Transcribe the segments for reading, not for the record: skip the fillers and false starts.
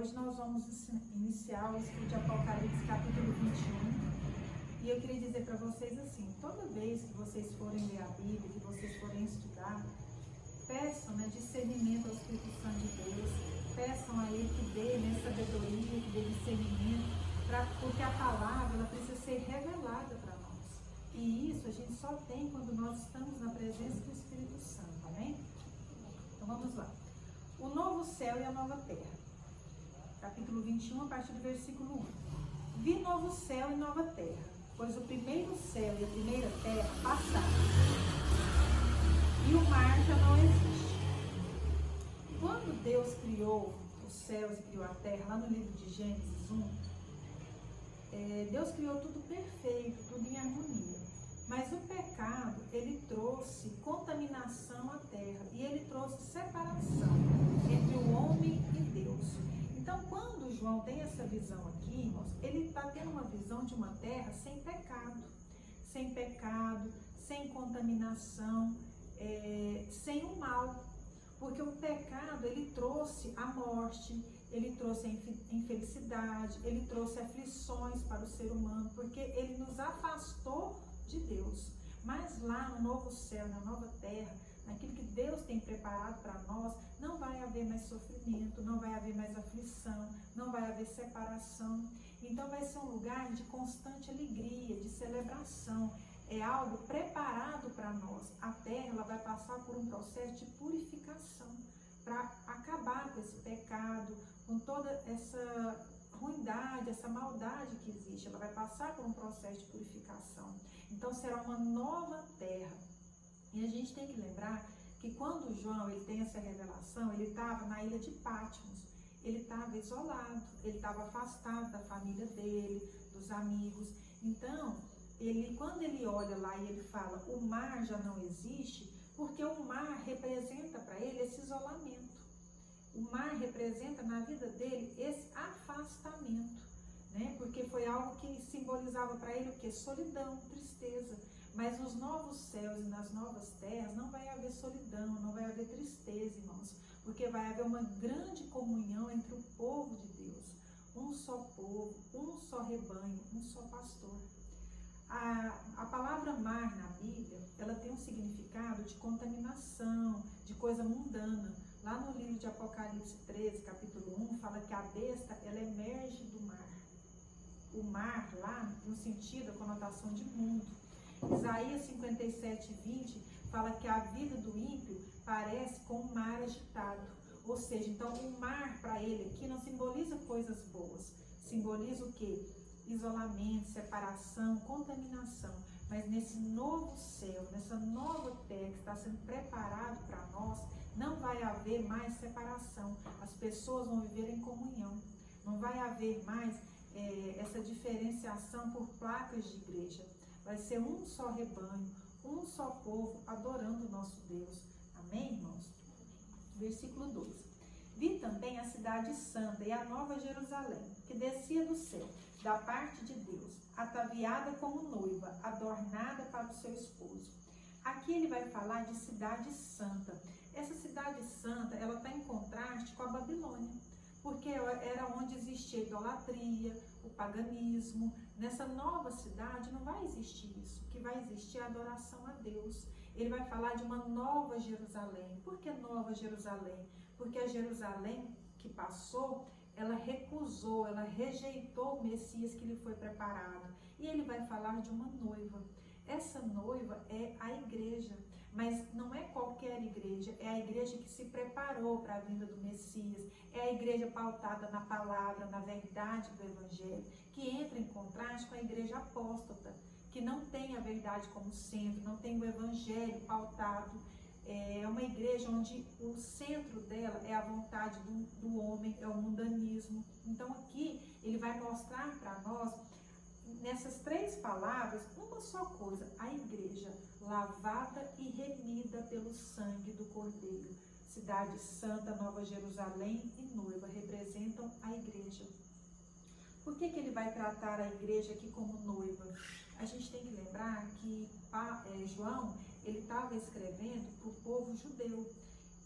Hoje nós vamos iniciar o estudo de Apocalipse, capítulo 21. E eu queria dizer para vocês assim, toda vez que vocês forem ler a Bíblia, que vocês forem estudar, peçam discernimento ao Espírito Santo de Deus, peçam a Ele que dê sabedoria, que dê discernimento, porque a palavra ela precisa ser revelada para nós. E isso a gente só tem quando nós estamos na presença do Espírito Santo, amém? Então vamos lá. O novo céu e a nova terra. Capítulo 21, a partir do versículo 1. Vi novo céu e nova terra, pois o primeiro céu e a primeira terra passaram, e o mar já não existe. Quando Deus criou os céus e criou a terra, lá no livro de Gênesis 1, Deus criou tudo perfeito, tudo em harmonia. Mas o pecado, ele trouxe contaminação à terra e ele trouxe separação entre o homem e Deus. Então, quando João tem essa visão aqui, irmãos, ele está tendo uma visão de uma terra sem pecado, sem contaminação, sem o mal. Porque o pecado, ele trouxe a morte, ele trouxe a infelicidade, ele trouxe aflições para o ser humano, porque ele nos afastou de Deus. Mas lá no novo céu, na nova terra, naquilo que Deus tem preparado para nós, não vai haver mais sofrimento, não vai haver mais aflição, não vai haver separação. Então vai ser um lugar de constante alegria, de celebração. É algo preparado para nós. A terra ela vai passar por um processo de purificação para acabar com esse pecado, com toda essa ruindade, essa maldade que existe. Ela vai passar por um processo de purificação. Então será uma nova terra. E a gente tem que lembrar que quando João ele tem essa revelação, ele estava na ilha de Patmos. Ele estava isolado, ele estava afastado da família dele, dos amigos. Então, quando ele olha lá e ele fala, o mar já não existe, porque o mar representa para ele esse isolamento. O mar representa na vida dele esse afastamento, né? Porque foi algo que simbolizava para ele o quê? Solidão, tristeza. Mas nos novos céus e nas novas terras não vai haver solidão, não vai haver tristeza, irmãos, porque vai haver uma grande comunhão entre o povo de Deus. Um só povo, um só rebanho, um só pastor. A palavra mar na Bíblia, ela tem um significado de contaminação, de coisa mundana. Lá no livro de Apocalipse 13, capítulo 1, fala que a besta, ela emerge do mar. O mar lá tem um sentido, a conotação de mundo. Isaías 57, 20 fala que a vida do ímpio parece com um mar agitado. Ou seja, então o mar para ele aqui não simboliza coisas boas. Simboliza o quê? Isolamento, separação, contaminação. Mas nesse novo céu, nessa nova terra que está sendo preparado para nós, não vai haver mais separação. As pessoas vão viver em comunhão. Não vai haver mais essa diferenciação por placas de igreja. Vai ser um só rebanho, um só povo adorando o nosso Deus. Amém, irmãos? Versículo 2. Vi também a cidade santa e a nova Jerusalém, que descia do céu, da parte de Deus, ataviada como noiva, adornada para o seu esposo. Aqui ele vai falar de cidade santa. Essa cidade santa, ela está em contraste com a Babilônia, porque era onde existia a idolatria, o paganismo. Nessa nova cidade não vai existir isso. O que vai existir é a adoração a Deus. Ele vai falar de uma nova Jerusalém. Por que nova Jerusalém? Porque a Jerusalém que passou, ela recusou, ela rejeitou o Messias que lhe foi preparado. E ele vai falar de uma noiva. Essa noiva é a igreja, mas não é qualquer igreja, é a igreja que se preparou para a vinda do Messias, é a igreja pautada na palavra, na verdade do Evangelho, que entra em contraste com a igreja apóstata, que não tem a verdade como centro, não tem o Evangelho pautado. É uma igreja onde o centro dela é a vontade do homem, é o mundanismo. Então aqui ele vai mostrar para nós, nessas três palavras, uma só coisa: a igreja lavada e remida pelo sangue do Cordeiro. Cidade santa, Nova Jerusalém e noiva representam a igreja. Por que ele vai tratar a igreja aqui como noiva? A gente tem que lembrar que João, ele estava escrevendo para o povo judeu.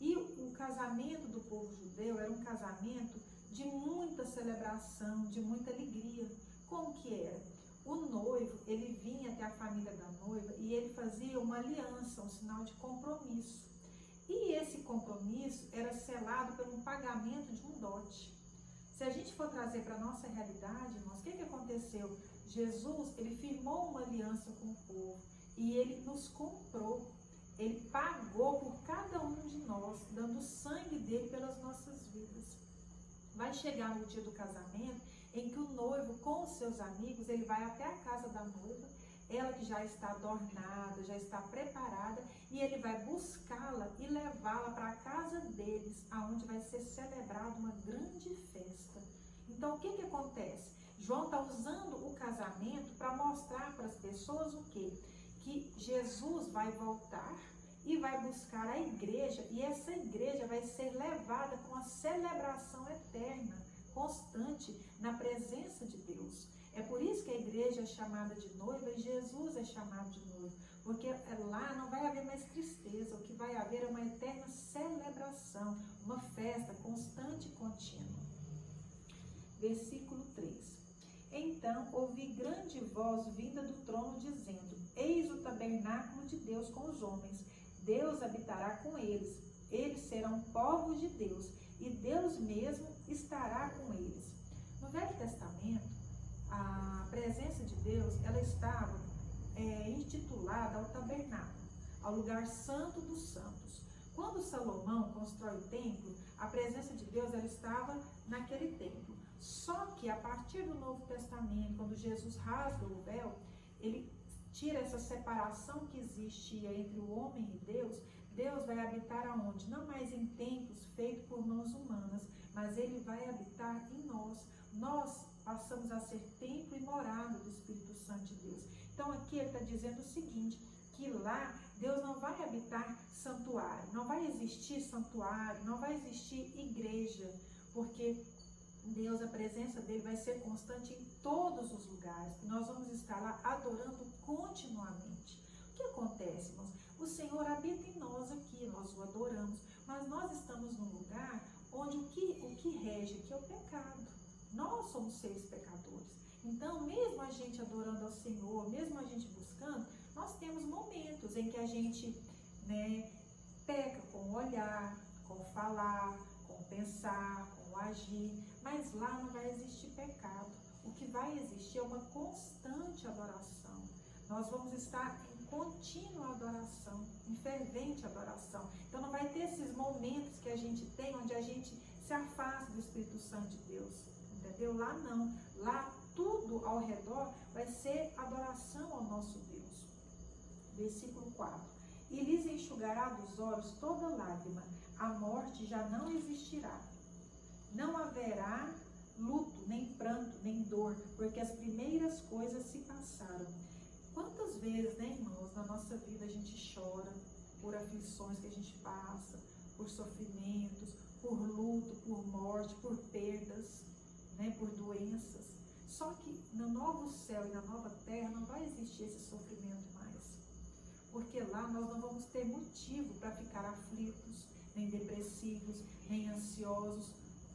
E o casamento do povo judeu era um casamento de muita celebração, de muita alegria. Como que era? O noivo, ele vinha até a família da noiva e ele fazia uma aliança, um sinal de compromisso. E esse compromisso era selado pelo pagamento de um dote. Se a gente for trazer para a nossa realidade, irmãos, o que aconteceu? Jesus, ele firmou uma aliança com o povo e ele nos comprou. Ele pagou por cada um de nós, dando o sangue dele pelas nossas vidas. Vai chegar no dia do casamento, em que o noivo, com os seus amigos, ele vai até a casa da noiva, ela que já está adornada, já está preparada, e ele vai buscá-la e levá-la para a casa deles, aonde vai ser celebrada uma grande festa. Então, o que acontece? João está usando o casamento para mostrar para as pessoas o quê? Que Jesus vai voltar e vai buscar a igreja, e essa igreja vai ser levada com a celebração eterna, constante, na presença de Deus. É por isso que a igreja é chamada de noiva e Jesus é chamado de noivo, porque lá não vai haver mais tristeza, o que vai haver é uma eterna celebração, uma festa constante e contínua. Versículo 3. Então ouvi grande voz vinda do trono dizendo: Eis o tabernáculo de Deus com os homens, Deus habitará com eles, eles serão povos de Deus, e Deus mesmo estará com eles. No Velho Testamento, a presença de Deus, ela estava intitulada ao tabernáculo, ao lugar santo dos santos. Quando Salomão constrói o templo, a presença de Deus, ela estava naquele templo. Só que a partir do Novo Testamento, quando Jesus rasga o véu, ele tira essa separação que existia entre o homem e Deus. Deus vai habitar aonde? Não mais em templos feitos por mãos humanas, mas ele vai habitar em nós. Nós passamos a ser templo e morada do Espírito Santo de Deus. Então aqui ele está dizendo o seguinte, que lá Deus não vai habitar santuário, não vai existir santuário, não vai existir igreja, porque Deus, a presença dele vai ser constante em todos os lugares. Nós vamos estar lá adorando continuamente. O que acontece, irmãos? O Senhor habita em nós aqui, nós o adoramos, mas nós estamos num lugar onde o que rege aqui é o pecado. Nós somos seres pecadores. Então, mesmo a gente adorando ao Senhor, mesmo a gente buscando, nós temos momentos em que a gente peca com o olhar, com o falar, com o pensar, com o agir, mas lá não vai existir pecado. O que vai existir é uma constante adoração. Nós vamos estar em contínua adoração, em fervente adoração. Então não vai ter esses momentos que a gente tem, onde a gente se afasta do Espírito Santo de Deus, entendeu? Lá não, lá tudo ao redor vai ser adoração ao nosso Deus. Versículo 4. E lhes enxugará dos olhos toda lágrima, a morte já não existirá. Não haverá luto, nem pranto, nem dor, porque as primeiras coisas se passaram. Quantas vezes, irmãos, na nossa vida a gente chora por aflições que a gente passa, por sofrimentos, por luto, por morte, por perdas, por doenças. Só que no novo céu e na nova terra não vai existir esse sofrimento mais. Porque lá nós não vamos ter motivo para ficar aflitos, nem depressivos, nem ansiosos.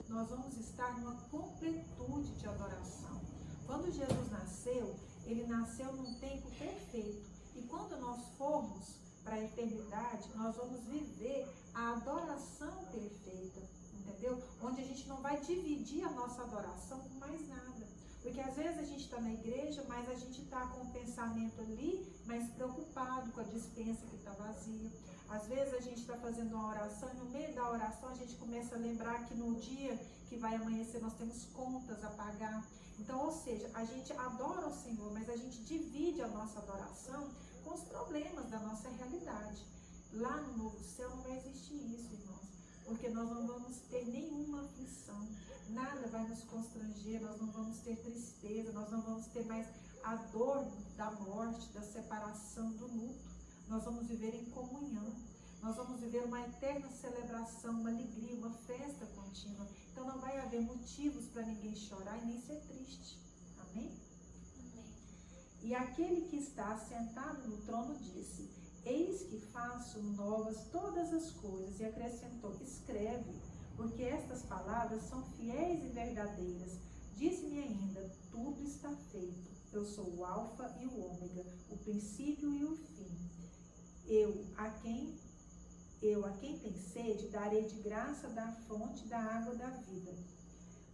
Nós vamos estar numa completude de adoração. Quando Jesus nasceu, ele nasceu num tempo perfeito. E quando nós formos para a eternidade, nós vamos viver a adoração perfeita, entendeu? Onde a gente não vai dividir a nossa adoração com mais nada. Porque às vezes a gente está na igreja, mas a gente está com o pensamento ali, mas preocupado com a despensa que está vazia. Às vezes a gente está fazendo uma oração e no meio da oração a gente começa a lembrar que no dia que vai amanhecer nós temos contas a pagar. Então, ou seja, a gente adora o Senhor, mas a gente divide a nossa adoração com os problemas da nossa realidade. Lá no novo céu não vai existir isso, irmãos. Porque nós não vamos ter nenhuma aflição, nada vai nos constranger, nós não vamos ter tristeza, nós não vamos ter mais a dor da morte, da separação, do luto. Nós vamos viver em comunhão, nós vamos viver uma eterna celebração, uma alegria, uma festa contínua. Então não vai haver motivos para ninguém chorar e nem ser triste. Amém? Amém. E aquele que está sentado no trono disse: Eis que faço novas todas as coisas, e acrescentou: escreve, porque estas palavras são fiéis e verdadeiras. Disse-me ainda, tudo está feito. Eu sou o Alfa e o Ômega, o princípio e o fim. Eu, a quem tem sede, darei de graça da fonte da água da vida.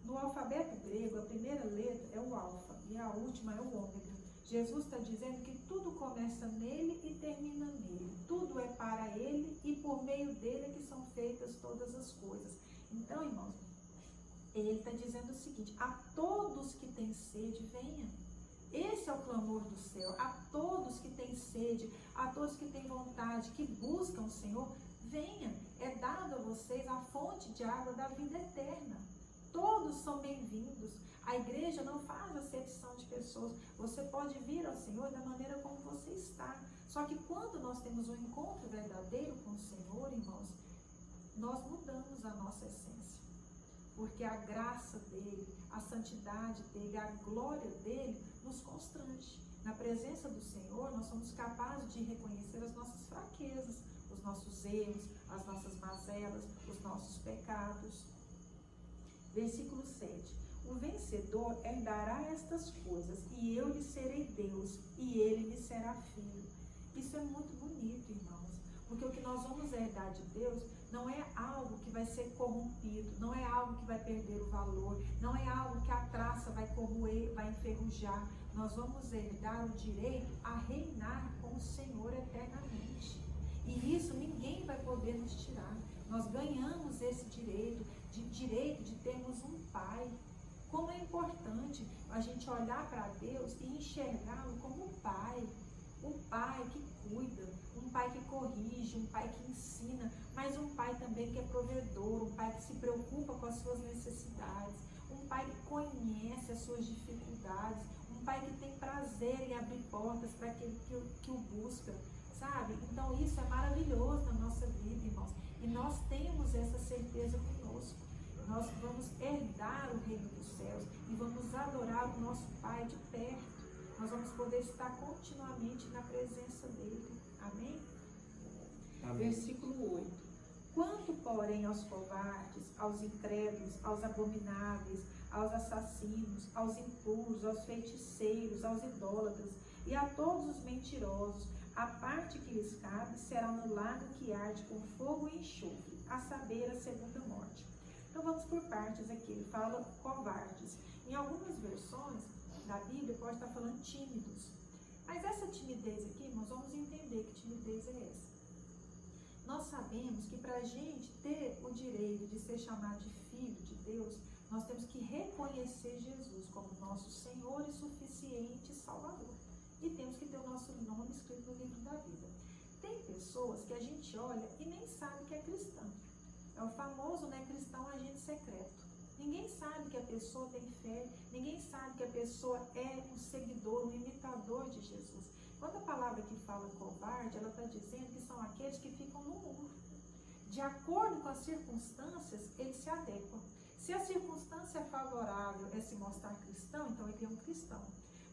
No alfabeto grego, a primeira letra é o Alfa e a última é o Ômega. Jesus está dizendo que tudo começa nele e termina nele. Tudo é para ele e por meio dele é que são feitas todas as coisas. Então, irmãos, ele está dizendo o seguinte: a todos que têm sede, venham. Esse é o clamor do céu. A todos que têm sede, a todos que têm vontade, que buscam o Senhor, venham. É dado a vocês a fonte de água da vida eterna. Todos são bem-vindos. A igreja não faz acepção de pessoas. Você pode vir ao Senhor da maneira como você está. Só que quando nós temos um encontro verdadeiro com o Senhor, irmãos, nós mudamos a nossa essência. Porque a graça dele, a santidade dele, a glória dele nos constrange. Na presença do Senhor, nós somos capazes de reconhecer as nossas fraquezas, os nossos erros, as nossas mazelas, os nossos pecados. Versículo 7. O vencedor herdará estas coisas, e eu lhe serei Deus, e ele me será filho. Isso é muito bonito, irmãos, porque o que nós vamos herdar de Deus não é algo que vai ser corrompido, não é algo que vai perder o valor, não é algo que a traça vai corroer, vai enferrujar. Nós vamos herdar o direito a reinar com o Senhor eternamente. E isso ninguém vai poder nos tirar. Nós ganhamos esse direito de termos um Pai. Como é importante a gente olhar para Deus e enxergá-lo como um Pai que cuida, um Pai que corrige, um Pai que ensina, mas um Pai também que é provedor, um Pai que se preocupa com as suas necessidades, um Pai que conhece as suas dificuldades, um Pai que tem prazer em abrir portas para aquele que o busca, sabe? Então isso é maravilhoso na nossa vida, irmãos, e nós temos essa certeza conosco. Nós vamos herdar o reino dos céus e vamos adorar o nosso Pai de perto. Nós vamos poder estar continuamente na presença dele. Amém? Amém. Versículo 8. Quanto, porém, aos covardes, aos incrédulos, aos abomináveis, aos assassinos, aos impuros, aos feiticeiros, aos idólatras e a todos os mentirosos, a parte que lhes cabe será no lago que arde com fogo e enxofre, a saber, a segunda morte. Então vamos por partes aqui. Ele fala covardes. Em algumas versões da Bíblia pode estar falando tímidos. Mas essa timidez aqui, irmãos, vamos entender que timidez é essa. Nós sabemos que para a gente ter o direito de ser chamado de filho de Deus, nós temos que reconhecer Jesus como nosso Senhor e suficiente Salvador. E temos que ter o nosso nome escrito no livro da vida. Tem pessoas que a gente olha e nem sabe que é cristão. É o famoso, né, cristão agente secreto. Ninguém sabe que a pessoa tem fé, ninguém sabe que a pessoa é um seguidor, um imitador de Jesus. Quando a palavra que fala covarde, ela está dizendo que são aqueles que ficam no muro. De acordo com as circunstâncias, eles se adequam. Se a circunstância favorável é se mostrar cristão, então ele é um cristão.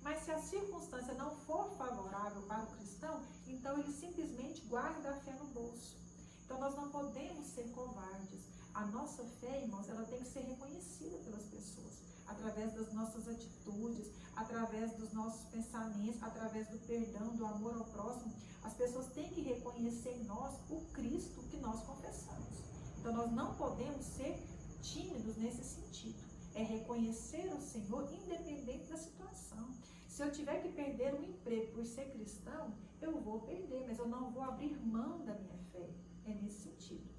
Mas se a circunstância não for favorável para o cristão, então ele simplesmente guarda a fé no bolso. Então nós não podemos ser covardes. A nossa fé, irmãos, ela tem que ser reconhecida pelas pessoas, através das nossas atitudes, através dos nossos pensamentos, através do perdão, do amor ao próximo. As pessoas têm que reconhecer em nós o Cristo que nós confessamos. Então nós não podemos ser tímidos nesse sentido. É reconhecer o Senhor independente da situação. Se eu tiver que perder um emprego por ser cristão, eu vou perder, mas eu não vou abrir mão da minha fé. É nesse sentido.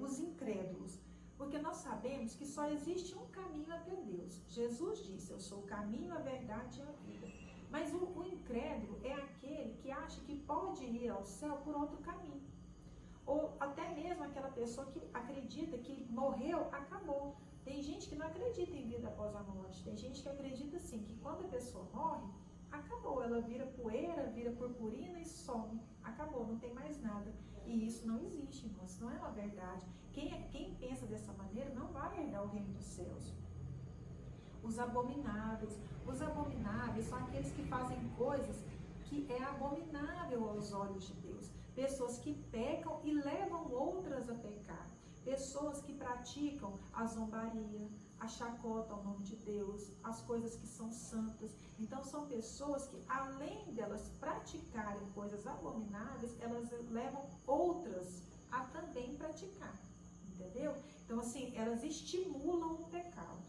Os incrédulos, porque nós sabemos que só existe um caminho até Deus. Jesus disse, eu sou o caminho, a verdade e a vida. Mas o incrédulo é aquele que acha que pode ir ao céu por outro caminho. Ou até mesmo aquela pessoa que acredita que morreu, acabou. Tem gente que não acredita em vida após a morte. Tem gente que acredita assim, que quando a pessoa morre, acabou. Ela vira poeira, vira purpurina e some. Acabou, não tem mais nada. E isso não existe, irmãos. Isso não é uma verdade. Quem pensa dessa maneira não vai herdar o reino dos céus. Os abomináveis são aqueles que fazem coisas que é abominável aos olhos de Deus. Pessoas que pecam e levam outras a pecar. pessoas que praticam a zombaria, a chacota ao nome de Deus, as coisas que são santas. Então são pessoas que, além delas praticarem coisas abomináveis, elas levam outras a também praticar, entendeu? Então assim, elas estimulam o pecado.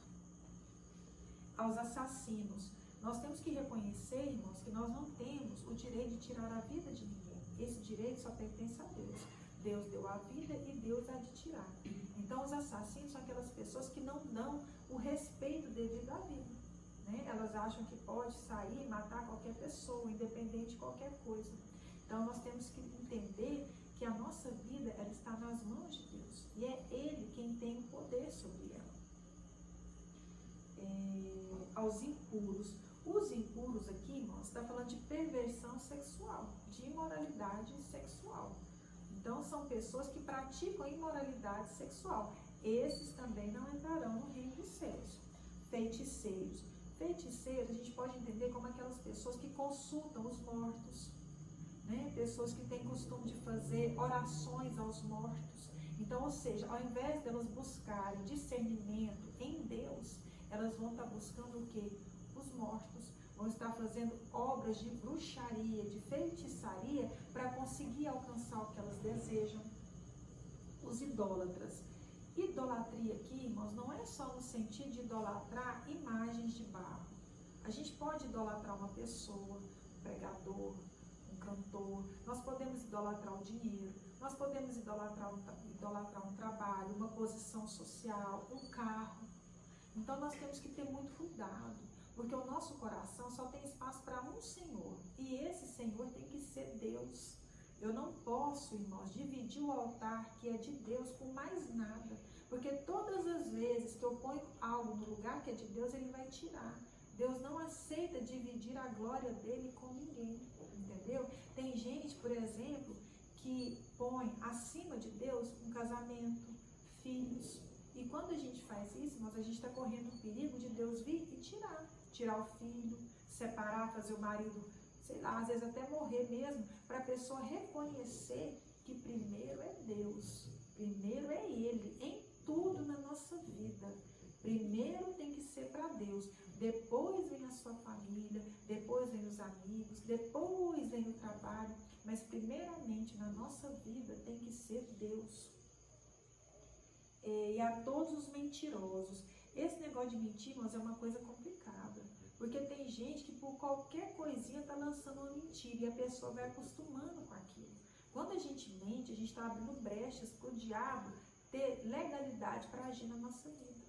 Aos assassinos, nós temos que reconhecer, irmãos, que nós não temos o direito de tirar a vida de ninguém. Esse direito só pertence a Deus. Deus deu a vida e Deus há de tirar. Então, os assassinos são aquelas pessoas que não dão o respeito devido à vida, né? Elas acham que pode sair e matar qualquer pessoa, independente de qualquer coisa. Então, nós temos que entender que a nossa vida, ela está nas mãos de Deus. E é Ele quem tem o poder sobre ela. Aos impuros. Os impuros aqui, irmãos, está falando de perversão sexual, de imoralidade sexual. Então, são pessoas que praticam imoralidade sexual. Esses também não entrarão no reino dos céus. Feiticeiros. Feiticeiros, a gente pode entender como aquelas pessoas que consultam os mortos, né? Pessoas que têm costume de fazer orações aos mortos. Então, ou seja, ao invés delas buscarem discernimento em Deus, elas vão estar buscando o quê? Os mortos. Vão estar fazendo obras de bruxaria, de feitiçaria, para conseguir alcançar o que elas desejam. Os idólatras. Idolatria aqui, irmãos, não é só no sentido de idolatrar imagens de barro. A gente pode idolatrar uma pessoa, um pregador, um cantor. Nós podemos idolatrar o dinheiro. Nós podemos idolatrar um trabalho, uma posição social, um carro. Então, nós temos que ter muito cuidado, porque o nosso coração só tem espaço para um Senhor, e esse Senhor tem que ser Deus. Eu não posso, irmãos, dividir o altar que é de Deus com mais nada, porque todas as vezes que eu ponho algo no lugar que é de Deus, Ele vai tirar. Deus não aceita dividir a glória dele com ninguém, entendeu? Tem gente, por exemplo, que põe acima de Deus um casamento, filhos. E quando a gente faz isso, a gente está correndo o perigo de Deus vir e tirar o filho, separar, fazer o marido, sei lá, às vezes até morrer mesmo, para a pessoa reconhecer que primeiro é Deus, primeiro é Ele, em tudo na nossa vida. Primeiro tem que ser para Deus, depois vem a sua família, depois vem os amigos, depois vem o trabalho, mas primeiramente na nossa vida tem que ser Deus. E a todos os mentirosos. Esse negócio de mentir, mas é uma coisa complicada, porque tem gente que por qualquer coisinha está lançando uma mentira e a pessoa vai acostumando com aquilo. Quando a gente mente, a gente está abrindo brechas para o diabo ter legalidade para agir na nossa vida.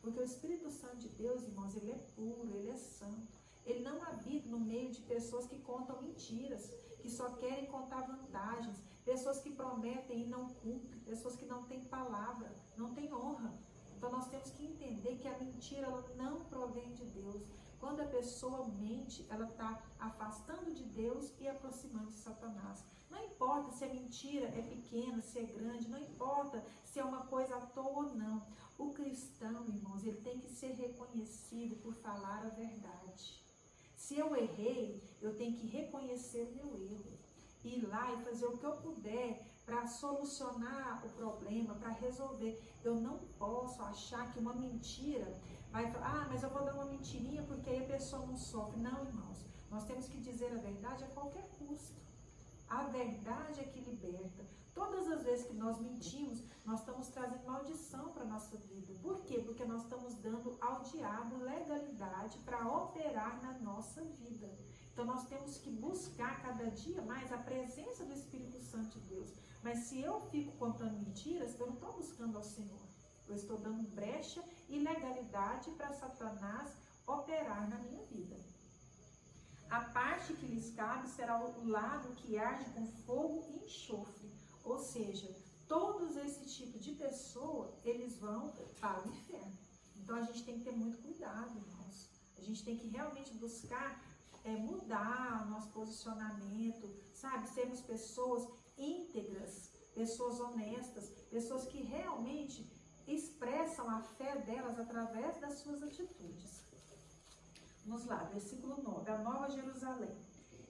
Porque o Espírito Santo de Deus, irmãos, ele é puro, ele é santo. Ele não habita no meio de pessoas que contam mentiras, que só querem contar vantagens, pessoas que prometem e não cumprem, pessoas que não têm palavra, não têm honra. Então nós temos que entender que a mentira ela não provém de Deus. Quando a pessoa mente, ela está afastando de Deus e aproximando de Satanás. Não importa se a mentira é pequena, se é grande, não importa se é uma coisa à toa ou não. O cristão, irmãos, ele tem que ser reconhecido por falar a verdade. Se eu errei, eu tenho que reconhecer o meu erro. Ir lá e fazer o que eu puder para solucionar o problema, para resolver. Eu não posso achar que uma mentira vai falar, mas eu vou dar uma mentirinha porque aí a pessoa não sofre. Não, irmãos, nós temos que dizer a verdade a qualquer custo. A verdade é que liberta. Todas as vezes que nós mentimos, nós estamos trazendo maldição para a nossa vida. Por quê? Porque nós estamos dando ao diabo legalidade para operar na nossa vida. Então nós temos que buscar cada dia mais a presença do Espírito Santo de Deus. Mas se eu fico contando mentiras, eu não estou buscando ao Senhor. Eu estou dando brecha e legalidade para Satanás operar na minha vida. A parte que lhes cabe será o lado que arde com fogo e enxofre. Ou seja, todos esse tipo de pessoa, eles vão para o inferno. Então a gente tem que ter muito cuidado, irmãos. A gente tem que realmente buscar mudar o nosso posicionamento, sabe? Sermos pessoas íntegras, pessoas honestas, pessoas que realmente expressam a fé delas através das suas atitudes. Vamos lá, versículo 9, a Nova Jerusalém.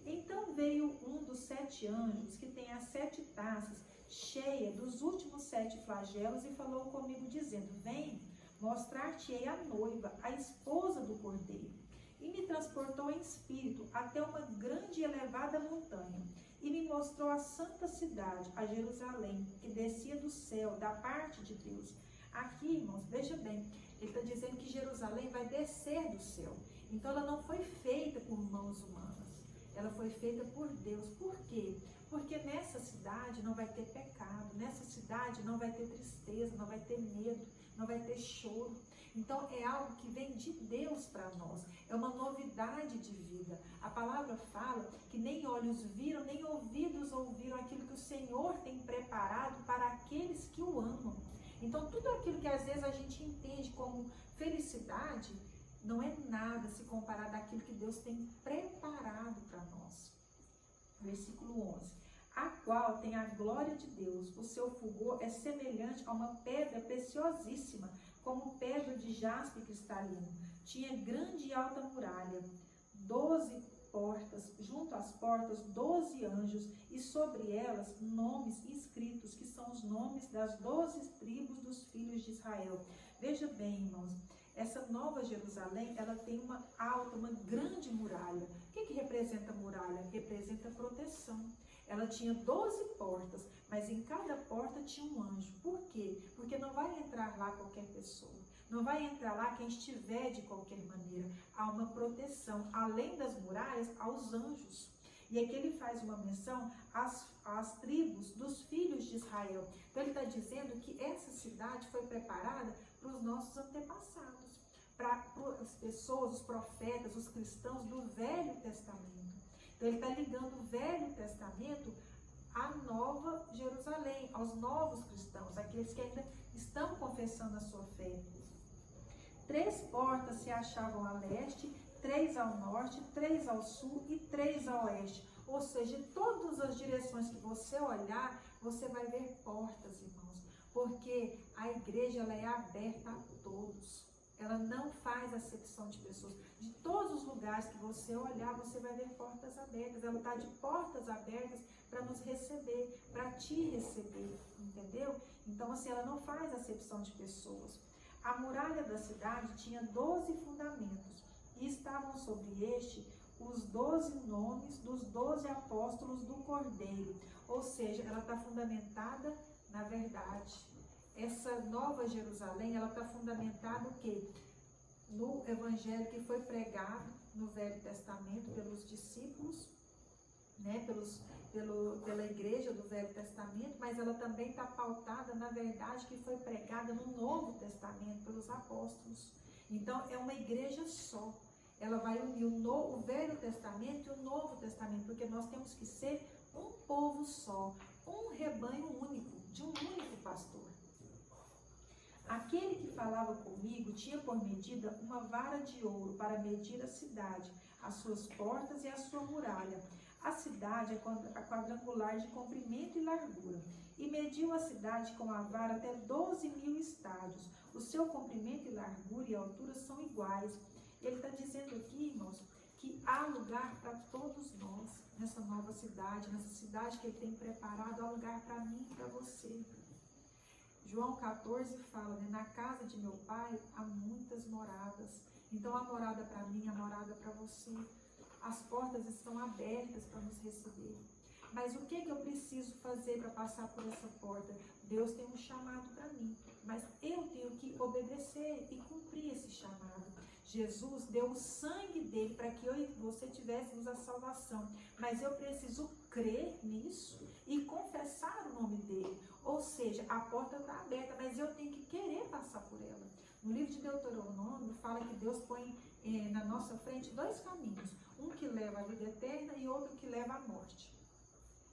Então veio um dos 7 anjos que tem as 7 taças cheia dos últimos 7 flagelos, e falou comigo, dizendo: vem, mostrar-te-ei a noiva, a esposa do Cordeiro. E me transportou em espírito até uma grande e elevada montanha, e me mostrou a santa cidade, a Jerusalém, que descia do céu, da parte de Deus. Aqui, irmãos, veja bem, ele está dizendo que Jerusalém vai descer do céu. Então ela não foi feita por mãos humanas, ela foi feita por Deus. Por quê? Porque nessa cidade não vai ter pecado, nessa cidade não vai ter tristeza, não vai ter medo, não vai ter choro. Então é algo que vem de Deus para nós, é uma novidade de vida. A palavra fala que nem olhos viram, nem ouvidos ouviram aquilo que o Senhor tem preparado para aqueles que o amam. Então tudo aquilo que às vezes a gente entende como felicidade, não é nada se comparar daquilo que Deus tem preparado para nós. Versículo 11. A qual tem a glória de Deus, o seu fulgor é semelhante a uma pedra preciosíssima, como pedra de jaspe cristalino. Tinha grande e alta muralha, 12 portas, junto às portas 12 anjos, e sobre elas nomes escritos, que são os nomes das 12 tribos dos filhos de Israel. Veja bem, irmãos, essa nova Jerusalém, ela tem uma alta, uma grande muralha. O que representa a muralha? Representa proteção. Ela tinha 12 portas, mas em cada porta tinha um anjo. Por quê? Porque não vai entrar lá qualquer pessoa. Não vai entrar lá quem estiver de qualquer maneira. Há uma proteção, além das muralhas, aos anjos. E aqui ele faz uma menção às tribos dos filhos de Israel. Então ele está dizendo que essa cidade foi preparada para os nossos antepassados, para as pessoas, os profetas, os cristãos do Velho Testamento. Então ele está ligando o Velho Testamento à Nova Jerusalém, aos novos cristãos, aqueles que ainda estão confessando a sua fé. 3 portas se achavam a leste, 3 ao norte, 3 ao sul e 3 a oeste. Ou seja, em todas as direções que você olhar, você vai ver portas, irmãos. Porque a igreja, ela é aberta a todos. Ela não faz acepção de pessoas. De todos os lugares que você olhar, você vai ver portas abertas. Ela está de portas abertas para nos receber, para te receber, entendeu? Então, assim, ela não faz acepção de pessoas. A muralha da cidade tinha 12 fundamentos, e estavam sobre este os 12 nomes dos 12 apóstolos do Cordeiro. Ou seja, ela está fundamentada na verdade. Essa nova Jerusalém, ela está fundamentada o quê? No evangelho que foi pregado no Velho Testamento pelos discípulos, né? Pela igreja do Velho Testamento, mas ela também está pautada na verdade que foi pregada no Novo Testamento pelos apóstolos. Então, é uma igreja só. Ela vai unir o Velho Testamento e o Novo Testamento, porque nós temos que ser um povo só, um rebanho único, de um único pastor. Aquele que falava comigo tinha por medida uma vara de ouro para medir a cidade, as suas portas e a sua muralha. A cidade é quadrangular de comprimento e largura, e mediu a cidade com a vara até 12.000 estádios. O seu comprimento e largura e altura são iguais. Ele está dizendo aqui, irmãos, que há lugar para todos nós nessa nova cidade, nessa cidade que ele tem preparado, há lugar para mim e para você. João 14 fala, né? Na casa de meu pai há muitas moradas. Então, há morada para mim, há morada para você. As portas estão abertas para nos receber. Mas o que eu preciso fazer para passar por essa porta? Deus tem um chamado para mim, mas eu tenho que obedecer e cumprir esse chamado. Jesus deu o sangue dele para que eu e você tivéssemos a salvação, mas eu preciso crer nisso e confessar o nome dele. Ou seja, a porta está aberta, mas eu tenho que querer passar por ela. No livro de Deuteronômio fala que Deus põe na nossa frente 2 caminhos, um que leva à vida eterna e outro que leva à morte.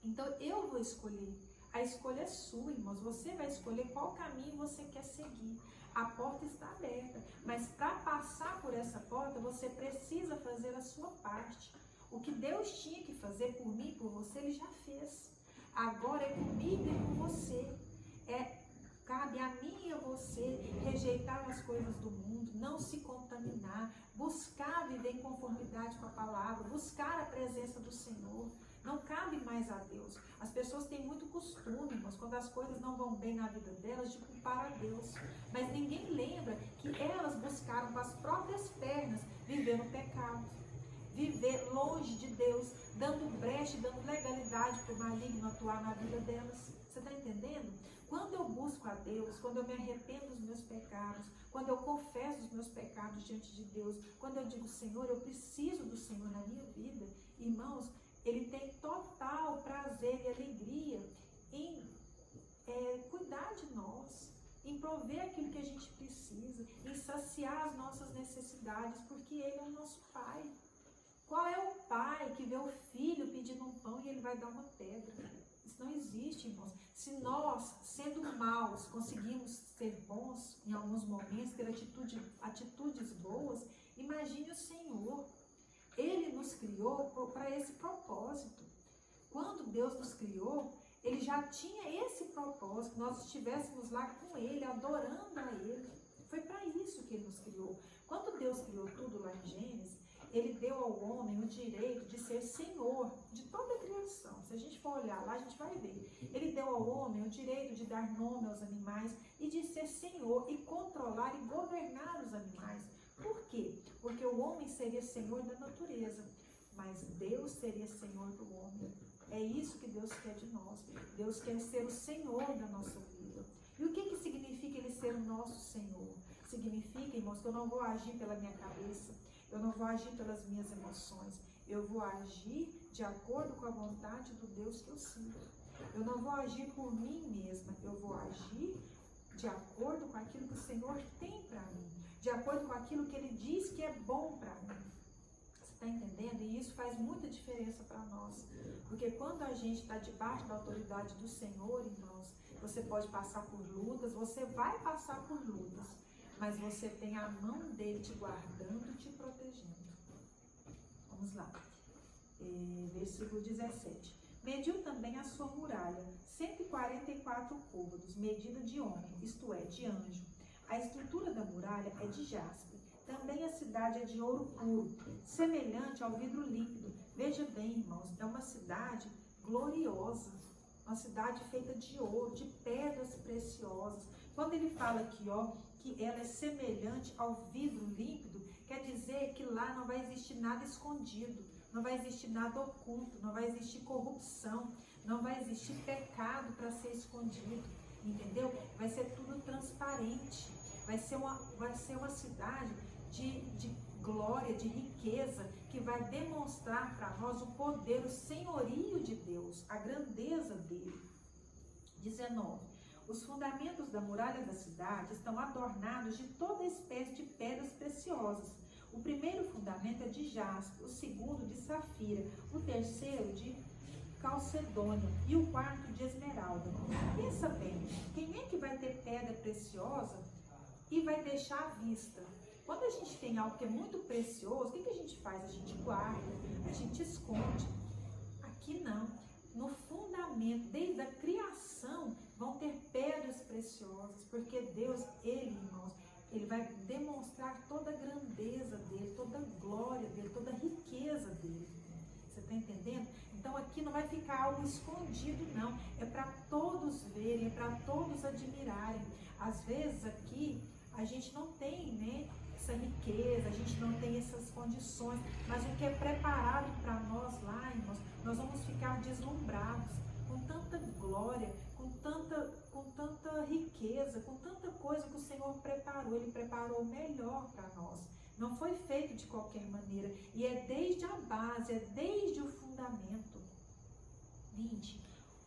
Então eu vou escolher. A escolha é sua, irmãos. Você vai escolher qual caminho você quer seguir. A porta está aberta, mas para passar por essa porta, você precisa fazer a sua parte. O que Deus tinha que fazer por mim e por você, Ele já fez. Agora é comigo e com você. Cabe a mim e a você rejeitar as coisas do mundo, não se contaminar, buscar viver em conformidade com a palavra, buscar a presença do Senhor. Não cabe mais a Deus. As pessoas têm muito costume, irmãos, quando as coisas não vão bem na vida delas, de culpar a Deus. Mas ninguém lembra que elas buscaram com as próprias pernas viver no pecado. Viver longe de Deus, dando brecha, dando legalidade para o maligno atuar na vida delas. Você está entendendo? Quando eu busco a Deus, quando eu me arrependo dos meus pecados, quando eu confesso os meus pecados diante de Deus, quando eu digo, Senhor, eu preciso do Senhor na minha vida, irmãos, Ele tem total prazer e alegria em cuidar de nós, em prover aquilo que a gente precisa, em saciar as nossas necessidades, porque Ele é o nosso Pai. Qual é o pai que vê o filho pedindo um pão e ele vai dar uma pedra? Isso não existe, irmãos. Se nós, sendo maus, conseguimos ser bons em alguns momentos, ter atitudes boas, imagine o Senhor. Ele nos criou para esse propósito. Quando Deus nos criou, Ele já tinha esse propósito, nós estivéssemos lá com Ele, adorando a Ele. Foi para isso que Ele nos criou. Quando Deus criou tudo lá em Gênesis, Ele deu ao homem o direito de ser senhor de toda a criação. Se a gente for olhar lá, a gente vai ver. Ele deu ao homem o direito de dar nome aos animais e de ser senhor e controlar e governar os animais. Por quê? Porque o homem seria senhor da natureza, mas Deus seria senhor do homem. É isso que Deus quer de nós. Deus quer ser o senhor da nossa vida. E o que significa Ele ser o nosso senhor? Significa, irmãos, que eu não vou agir pela minha cabeça, eu não vou agir pelas minhas emoções, eu vou agir de acordo com a vontade do Deus que eu sinto. Eu não vou agir por mim mesma, eu vou agir de acordo com aquilo que o Senhor tem para mim, de acordo com aquilo que Ele diz que é bom para mim. Você está entendendo? E isso faz muita diferença para nós, porque quando a gente está debaixo da autoridade do Senhor, irmãos, você pode passar por lutas, você vai passar por lutas, mas você tem a mão dele te guardando e te protegendo. Vamos lá. Versículo 17. Mediu também a sua muralha, 144 côvados, medida de homem, isto é, de anjo. A estrutura da muralha é de jaspe. Também a cidade é de ouro puro, semelhante ao vidro líquido. Veja bem, irmãos, é uma cidade gloriosa, uma cidade feita de ouro, de pedras preciosas. Quando ele fala aqui, ó, que ela é semelhante ao vidro líquido, quer dizer que lá não vai existir nada escondido, não vai existir nada oculto, não vai existir corrupção, não vai existir pecado para ser escondido, entendeu? Vai ser tudo transparente, vai ser uma cidade de glória, de riqueza, que vai demonstrar para nós o poder, o senhorio de Deus, a grandeza dele. 19. Os fundamentos da muralha da cidade estão adornados de toda espécie de pedras preciosas. O primeiro fundamento é de jaspe, o segundo de safira, o terceiro de calcedônia e o quarto de esmeralda. Pensa bem, quem é que vai ter pedra preciosa e vai deixar à vista? Quando a gente tem algo que é muito precioso, o que a gente faz? A gente guarda, a gente esconde. Aqui não. No fundamento, desde a criação, vão ter pedras preciosas, porque Deus, Ele, irmãos, Ele vai demonstrar toda a grandeza dEle, toda a glória dEle, toda a riqueza dEle. Você está entendendo? Então aqui não vai ficar algo escondido, não. É para todos verem, é para todos admirarem. Às vezes aqui a gente não tem, né, essa riqueza, a gente não tem essas condições, mas o que é preparado para nós lá, irmãos, nós vamos ficar deslumbrados com tanta glória, com tanta riqueza, com tanta coisa que o Senhor preparou. Ele preparou o melhor para nós. Não foi feito de qualquer maneira. E é desde a base, é desde o fundamento. 20.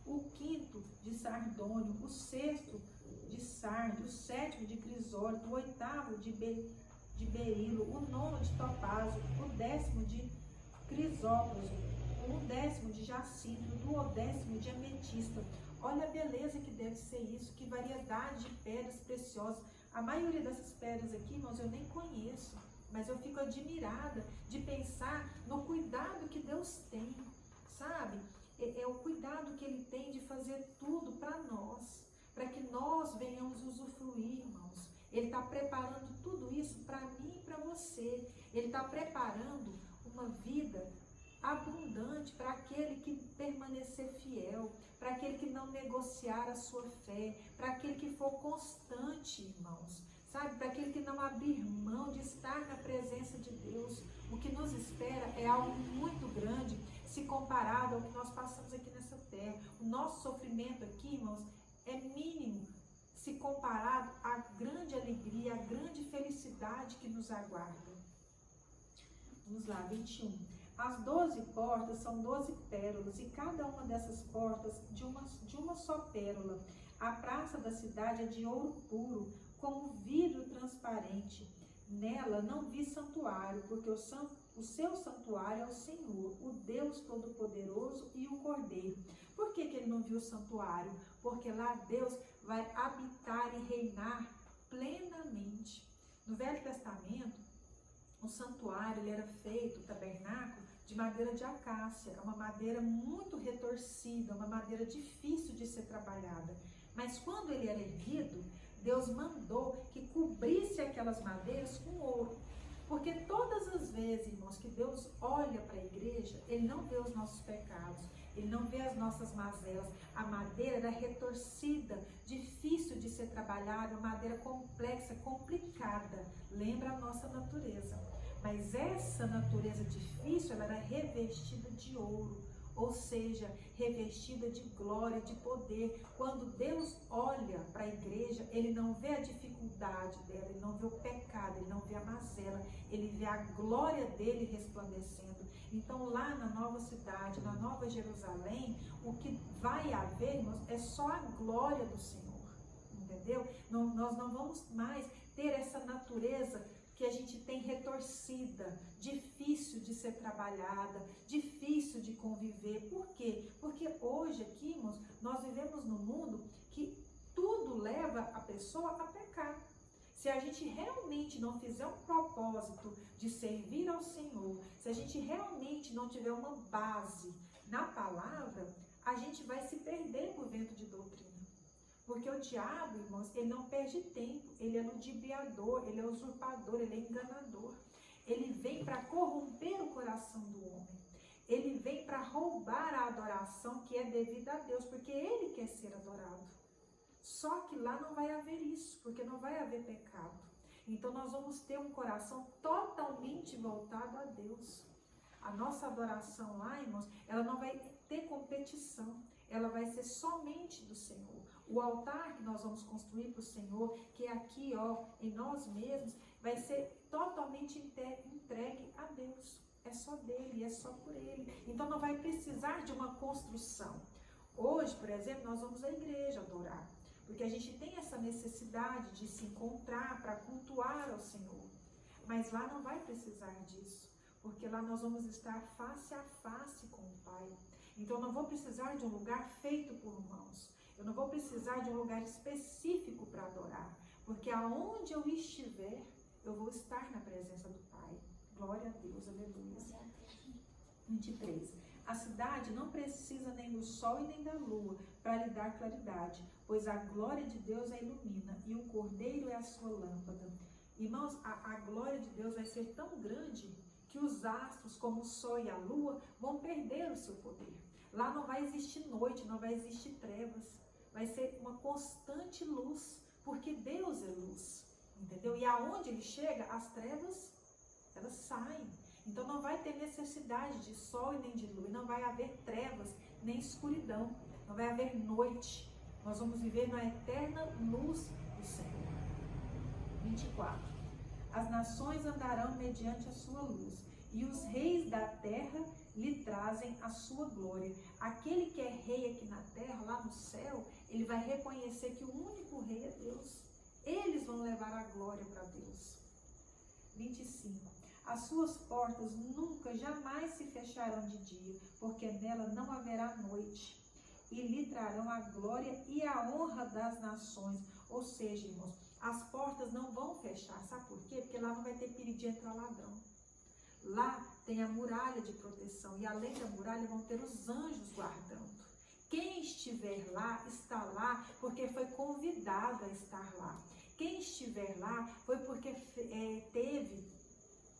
O quinto de sardônio, o sexto de sardio, o sétimo de crisólito, o oitavo de berilo, o nono de topázio, o décimo de crisópraso, o décimo de jacinto, o décimo de ametista. Olha a beleza que deve ser isso, que variedade de pedras preciosas. A maioria dessas pedras aqui, irmãos, eu nem conheço, mas eu fico admirada de pensar no cuidado que Deus tem, sabe? É o cuidado que Ele tem de fazer tudo para nós, para que nós venhamos usufruir, irmãos. Ele está preparando tudo isso para mim e para você. Ele está preparando uma vida abundante para aquele que permanecer fiel, para aquele que não negociar a sua fé, para aquele que for constante, irmãos, sabe? Para aquele que não abrir mão de estar na presença de Deus. O que nos espera é algo muito grande se comparado ao que nós passamos aqui nessa terra. O nosso sofrimento aqui, irmãos, é mínimo se comparado à grande alegria, à grande felicidade que nos aguarda. Vamos lá, 21. As 12 portas são 12 pérolas, e cada uma dessas portas de uma só pérola. A praça da cidade é de ouro puro, como vidro transparente. Nela não vi santuário, porque o seu santuário é o Senhor, o Deus Todo-Poderoso e o Cordeiro. Por que ele não viu o santuário? Porque lá Deus vai habitar e reinar plenamente. No Velho Testamento, o santuário ele era feito, o tabernáculo, de madeira de acácia. É uma madeira muito retorcida, uma madeira difícil de ser trabalhada. Mas quando ele era erguido, Deus mandou que cobrisse aquelas madeiras com ouro. Porque todas as vezes, irmãos, que Deus olha para a igreja, Ele não vê os nossos pecados, Ele não vê as nossas mazelas. A madeira era retorcida, difícil de ser trabalhada, uma madeira complexa, complicada. Lembra a nossa natureza. Mas essa natureza difícil, ela era revestida de ouro. Ou seja, revestida de glória, de poder. Quando Deus olha para a igreja, Ele não vê a dificuldade dela, Ele não vê o pecado, Ele não vê a mazela, Ele vê a glória dele resplandecendo. Então lá na nova cidade, na nova Jerusalém, o que vai haver, irmãos, é só a glória do Senhor, entendeu? Nós não vamos mais ter essa natureza que a gente tem retorcida, difícil de ser trabalhada, difícil de conviver. Por quê? Porque hoje aqui, irmãos, nós vivemos num mundo que tudo leva a pessoa a pecar. Se a gente realmente não fizer um propósito de servir ao Senhor, se a gente realmente não tiver uma base na palavra, a gente vai se perder por vento de doutrina. Porque o diabo, irmãos, ele não perde tempo, ele é ludibriador, ele é usurpador, ele é enganador. Ele vem para corromper o coração do homem. Ele vem para roubar a adoração que é devida a Deus, porque ele quer ser adorado. Só que lá não vai haver isso, porque não vai haver pecado. Então nós vamos ter um coração totalmente voltado a Deus. A nossa adoração lá, irmãos, ela não vai ter competição, ela vai ser somente do Senhor. O altar que nós vamos construir para o Senhor, que é aqui, ó, em nós mesmos, vai ser totalmente entregue a Deus. É só dele, é só por ele. Então não vai precisar de uma construção. Hoje, por exemplo, nós vamos à igreja adorar, porque a gente tem essa necessidade de se encontrar para cultuar ao Senhor. Mas lá não vai precisar disso, porque lá nós vamos estar face a face com o Pai. Então eu não vou precisar de um lugar feito por mãos. Eu não vou precisar de um lugar específico para adorar, porque aonde eu estiver, eu vou estar na presença do Pai. Glória a Deus, aleluia. 23. A cidade não precisa nem do sol e nem da lua para lhe dar claridade, pois a glória de Deus a ilumina e o Cordeiro é a sua lâmpada. Irmãos, a glória de Deus vai ser tão grande que os astros, como o sol e a lua, vão perder o seu poder. Lá não vai existir noite, não vai existir trevas. Vai ser uma constante luz, porque Deus é luz, entendeu? E aonde Ele chega, as trevas, elas saem. Então não vai ter necessidade de sol e nem de lua, e não vai haver trevas nem escuridão, não vai haver noite. Nós vamos viver na eterna luz do Senhor. 24. As nações andarão mediante a sua luz, e os reis da terra lhe trazem a sua glória. Aquele que é rei aqui na terra, lá no céu, ele vai reconhecer que o único rei é Deus. Eles vão levar a glória para Deus. 25. As suas portas nunca, jamais se fecharão de dia, porque nela não haverá noite. E lhe trarão a glória e a honra das nações. Ou seja, irmãos, as portas não vão fechar. Sabe por quê? Porque lá não vai ter perigo de entrar ladrão. Lá tem a muralha de proteção, e além da muralha vão ter os anjos guardando. Quem estiver lá, está lá porque foi convidado a estar lá. Quem estiver lá foi porque teve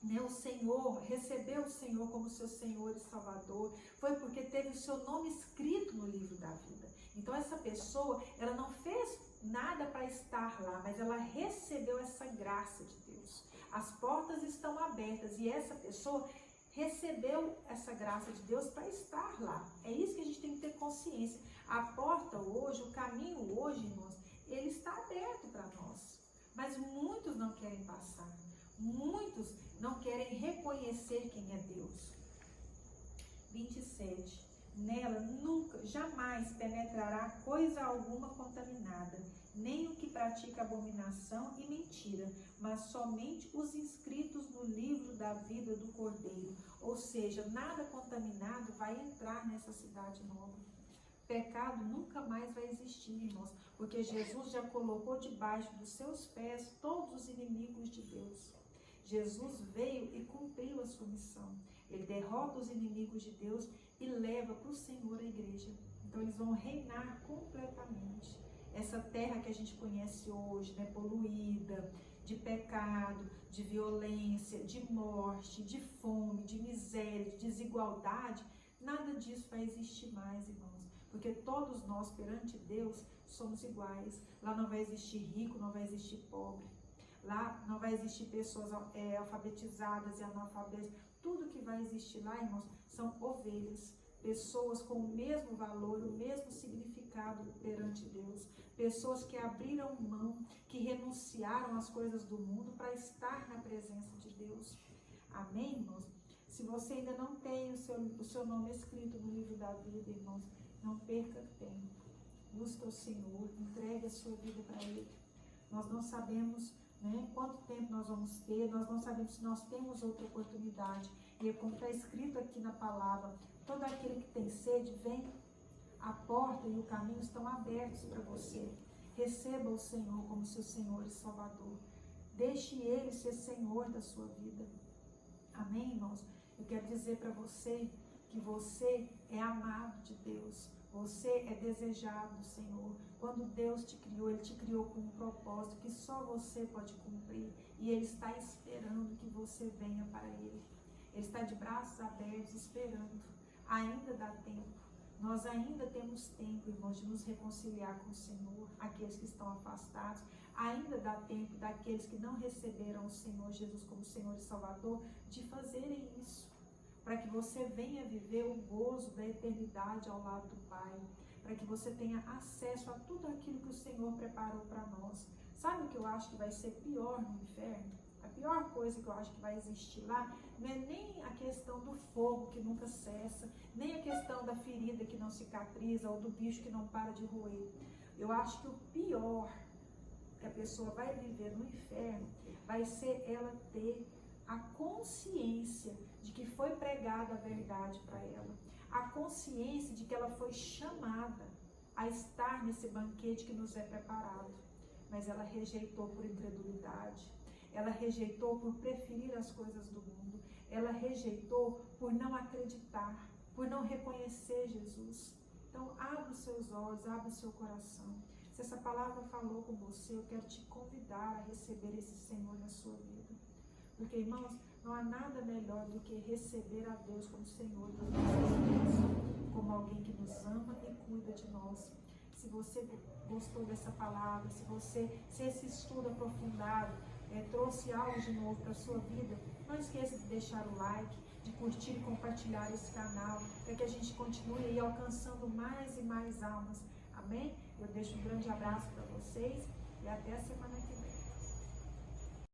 o Senhor, recebeu o Senhor como seu Senhor e Salvador, foi porque teve o seu nome escrito no livro da vida. Então essa pessoa, ela não fez nada para estar lá, mas ela recebeu essa graça de Deus. As portas estão abertas e essa pessoa recebeu essa graça de Deus para estar lá. É isso que a gente tem que ter consciência. A porta hoje, o caminho hoje, irmãos, ele está aberto para nós. Mas muitos não querem passar. Muitos não querem reconhecer quem é Deus. 27. Nela nunca, jamais penetrará coisa alguma contaminada, nem o que pratica abominação e mentira, mas somente os inscritos no livro da vida do Cordeiro. Ou seja, nada contaminado vai entrar nessa cidade nova. Pecado nunca mais vai existir, irmãos, porque Jesus já colocou debaixo dos seus pés todos os inimigos de Deus. Jesus veio e cumpriu a sua missão. Ele derrota os inimigos de Deus e leva para o Senhor a igreja. Então eles vão reinar completamente. Essa terra que a gente conhece hoje, né, poluída, de pecado, de violência, de morte, de fome, de miséria, de desigualdade, nada disso vai existir mais, irmãos. Porque todos nós, perante Deus, somos iguais. Lá não vai existir rico, não vai existir pobre. Lá não vai existir pessoas alfabetizadas e analfabetas. Tudo que vai existir lá, irmãos, são ovelhas. Pessoas com o mesmo valor, o mesmo significado perante Deus. Pessoas que abriram mão, que renunciaram às coisas do mundo para estar na presença de Deus. Amém, irmãos? Se você ainda não tem o seu nome escrito no livro da vida, irmãos, não perca tempo. Busque o Senhor, entregue a sua vida para Ele. Nós não sabemos, né, quanto tempo nós vamos ter, nós não sabemos se nós temos outra oportunidade. E é como está escrito aqui na palavra, todo aquele que tem sede, vem. A porta e o caminho estão abertos para você. Receba o Senhor como seu Senhor e Salvador. Deixe Ele ser Senhor da sua vida. Amém, irmãos? Eu quero dizer para você que você é amado de Deus. Você é desejado do Senhor. Quando Deus te criou, Ele te criou com um propósito que só você pode cumprir. E Ele está esperando que você venha para Ele. Ele está de braços abertos esperando. Ainda dá tempo. Nós ainda temos tempo, irmãos, de nos reconciliar com o Senhor, aqueles que estão afastados. Ainda dá tempo daqueles que não receberam o Senhor Jesus como Senhor e Salvador, de fazerem isso, para que você venha viver o gozo da eternidade ao lado do Pai, para que você tenha acesso a tudo aquilo que o Senhor preparou para nós. Sabe o que eu acho que vai ser pior no inferno? A pior coisa que eu acho que vai existir lá não é nem a questão do fogo que nunca cessa, nem a questão da ferida que não cicatriza ou do bicho que não para de roer. Eu acho que o pior que a pessoa vai viver no inferno vai ser ela ter a consciência de que foi pregada a verdade para ela, a consciência de que ela foi chamada a estar nesse banquete que nos é preparado, mas ela rejeitou por incredulidade. Ela rejeitou por preferir as coisas do mundo. Ela rejeitou por não acreditar, por não reconhecer Jesus. Então, abra os seus olhos, abra o seu coração. Se essa palavra falou com você, eu quero te convidar a receber esse Senhor na sua vida. Porque, irmãos, não há nada melhor do que receber a Deus como Senhor das nossas vidas, como alguém que nos ama e cuida de nós. Se você gostou dessa palavra, se esse estudo aprofundado trouxe algo de novo para a sua vida, não esqueça de deixar o like, de curtir e compartilhar esse canal, para que a gente continue aí alcançando mais e mais almas. Amém? Eu deixo um grande abraço para vocês e até a semana.